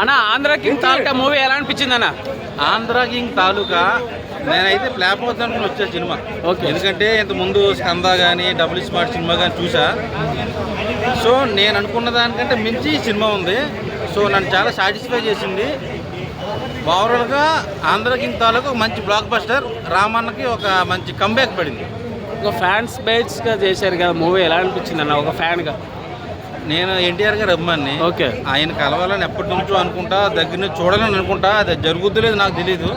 అన్న ఆంధ్ర కింగ్ తాలూకా మూవీ ఎలా అనిపించింది అన్న? ఆంధ్ర కింగ్ తాలూకా నేనైతే ఫ్లాప్ అవుతుంది అనుకుని వచ్చా సినిమా. ఓకే. ఎందుకంటే ఇంతకుముందు స్కంద కానీ డబుల్ స్మార్ట్ సినిమా కానీ చూసా. సో నేను అనుకున్న దానికంటే మించి సినిమా ఉంది. సో నన్ను చాలా సాటిస్ఫై చేసింది. ఓవరాల్గా ఆంధ్ర కింగ్ తాలూకా ఒక మంచి బ్లాక్ బస్టర్. రామన్నకి ఒక మంచి కంబ్యాక్ పడింది. ఒక ఫ్యాన్స్ బేస్గా చేశారు కదా మూవీ, ఎలా అనిపించింది అన్న ఒక ఫ్యాన్గా? నేను ఎన్టీఆర్ గారు అభిమాని. ఓకే. ఆయన కలవాలని ఎప్పటి నుంచో అనుకుంటా, దగ్గర నుంచి చూడాలని అనుకుంటా. అది జరుగుద్దు లేదు నాకు తెలీదు.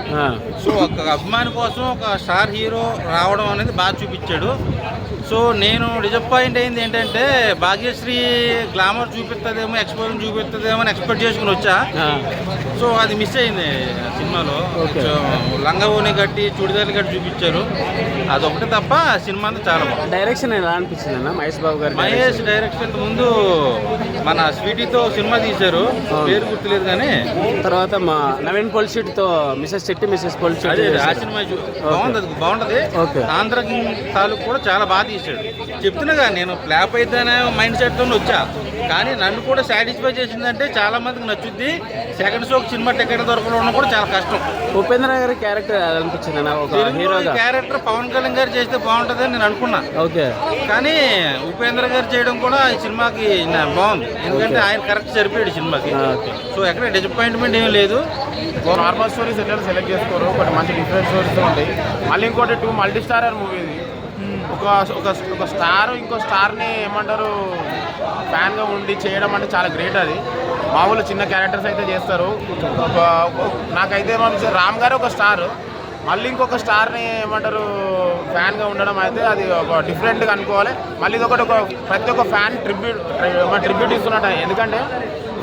సో ఒక అభిమాని కోసం ఒక స్టార్ హీరో రావడం అనేది బాగా చూపించాడు. సో నేను డిసప్పాయింట్ అయింది ఏంటంటే భాగ్యశ్రీ గ్లామర్ చూపిస్తుందేమో, ఎక్స్పోజర్ చూపిస్తుందేమో అని ఎక్స్పెక్ట్ చేసుకుని వచ్చా. సో అది మిస్ అయింది సినిమాలో. లంగవోని కట్టి చుడిదార్లు కట్టి చూపించారు. అదొకటి తప్ప సినిమా అంతా చాలా బాగుంది. డైరెక్షన్ ఎలా అనిపించింది అన్న మహేష్ బాబు గారు? మహేష్ డైరెక్షన్ ముందు మన స్వీటీతో సినిమా తీశారు, పేరు గుర్తులేదు కానీ. తర్వాత మా నవీన్ పొల్షీట్తో మిసెస్ చెట్టి మిసెస్ పొల్షీట్, ఆ సినిమా బాగుంటది. ఆంధ్ర కింగ్ తాలూకు కూడా చాలా బాగా తీశాడు. చెప్తున్నా నేను ఫ్లాప్ అయితేనే మైండ్ సెట్తో వచ్చా, కానీ నన్ను కూడా సాటిస్ఫై చేసిందంటే చాలా మందికి నచ్చుద్ది. సెకండ్ షోకి సినిమా టికెట్ దొరకడం కూడా చాలా కష్టం. ఉపేంద్ర గారి క్యారెక్టర్ ఎలా అనిపించింది అన్న ఒక హీరోగా? క్యారెక్టర్ పవన్ కళ్యాణ్ గారు చేస్తే బాగుంటుంది అని నేను అనుకున్నా. ఓకే. కానీ ఉపేంద్ర గారు చేయడం కూడా ఈ సినిమాకి బాగుంది. ఎందుకంటే ఆయన కరెక్ట్ సరిపోయాడు సినిమాకి. సో ఎక్కడ డిసప్పాయింట్మెంట్ ఏమీ లేదు. నార్మల్ స్టోరీస్ ఎట్లా సెలెక్ట్ చేసుకోరు, ఒకటి మంచి డిఫరెంట్ స్టోరీస్ ఉంటాయి. మళ్ళీ ఇంకోటి 2 మల్టీ స్టారర్ మూవీ ఇది. ఒక స్టార్ ఇంకో స్టార్ని ఏమంటారు ఫ్యాన్గా ఉండి చేయడం అంటే చాలా గ్రేట్. అది మామూలు చిన్న క్యారెక్టర్స్ అయితే చేస్తారు. నాకైతే రామ్ గారు ఒక స్టార్, మళ్ళీ ఇంకొక స్టార్ని ఏమంటారు ఫ్యాన్గా ఉండడం అయితే అది ఒక డిఫరెంట్గా అనుకోవాలి. మళ్ళీ ఇది ఒకటి ప్రతి ఒక్క ఫ్యాన్ ట్రిబ్యూట్ ఇస్తున్నట్టు. ఎందుకంటే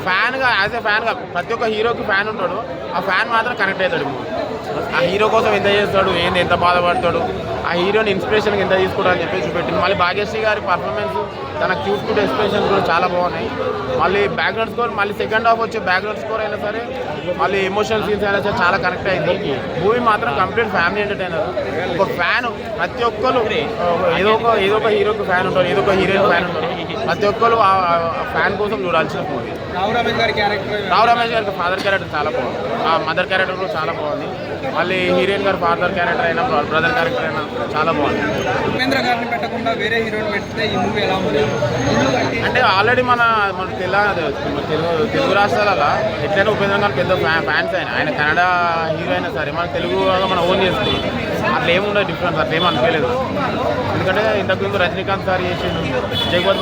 ఫ్యాన్గా యాజ్ ఏ ఫ్యాన్గా ప్రతి ఒక్క హీరోకి ఫ్యాన్ ఉంటాడు. ఆ ఫ్యాన్ మాత్రం కనెక్ట్ అవుతాడు. ఆ హీరో కోసం ఎంత చేస్తాడు, ఎంత బాధపడతాడు, ఆ హీరోని ఇన్స్పిరేషన్కి ఎంత తీసుకుంటాడు అని చెప్పి చూపెట్టింది. మళ్ళీ భాగ్యశ్రీ గారి పర్ఫార్మెన్స్, తన క్యూట్ ఎక్స్ప్రెషన్స్ కూడా చాలా బాగున్నాయి. మళ్ళీ బ్యాక్గ్రౌండ్ స్కోర్, మళ్ళీ సెకండ్ హాఫ్ వచ్చే బ్యాక్గ్రౌండ్ స్కోర్ అయినా సరే, మళ్ళీ ఎమోషనల్ సీన్స్ అయినా సరే చాలా కనెక్ట్ అయింది. మూవీ మాత్రం కంప్లీట్ ఫ్యామిలీ ఎంటర్టైనర్. ఒక ఫ్యాన్ ప్రతి ఒక్కరు ఏదో ఒక హీరోకి ఫ్యాన్ ఉంటారు, ఏదో ఒక హీరోయిన్ ఫ్యాన్ ఉంటారు. ప్రతి ఒక్కరు ఆ ఫ్యాన్ కోసం చూడాల్సిన మూవీ. రావు రమేష్ గారికి ఫాదర్ క్యారెక్టర్ చాలా బాగుంది. ఆ మదర్ క్యారెక్టర్ కూడా చాలా బాగుంది. మళ్ళీ హీరోయిన్ గారు ఫాదర్ క్యారెక్టర్ అయినా బ్రదర్ క్యారెక్టర్ అయినా చాలా బాగుంది. ఉపేంద్ర గారిని పెట్టకుండా వేరే హీరోని పెడితే ఈ మూవీ ఎలా ఉంది అంటే ఆల్రెడీ మన తెలుగు రాష్ట్రాలలో ఎట్లయినా ఉపేంద్ర గారు పెద్ద ఫ్యాన్స్ ఆయన కన్నడ హీరో అయినా సరే మన తెలుగు మనం ఓన్ చేసుకున్నాం. అట్లా ఏముండదు డిఫరెన్స్, అట్లా ఏమి అనిపించలేదు. ఎందుకంటే ఇంతకుముందు రజనీకాంత్ సార్ చేసిండు, జగపతి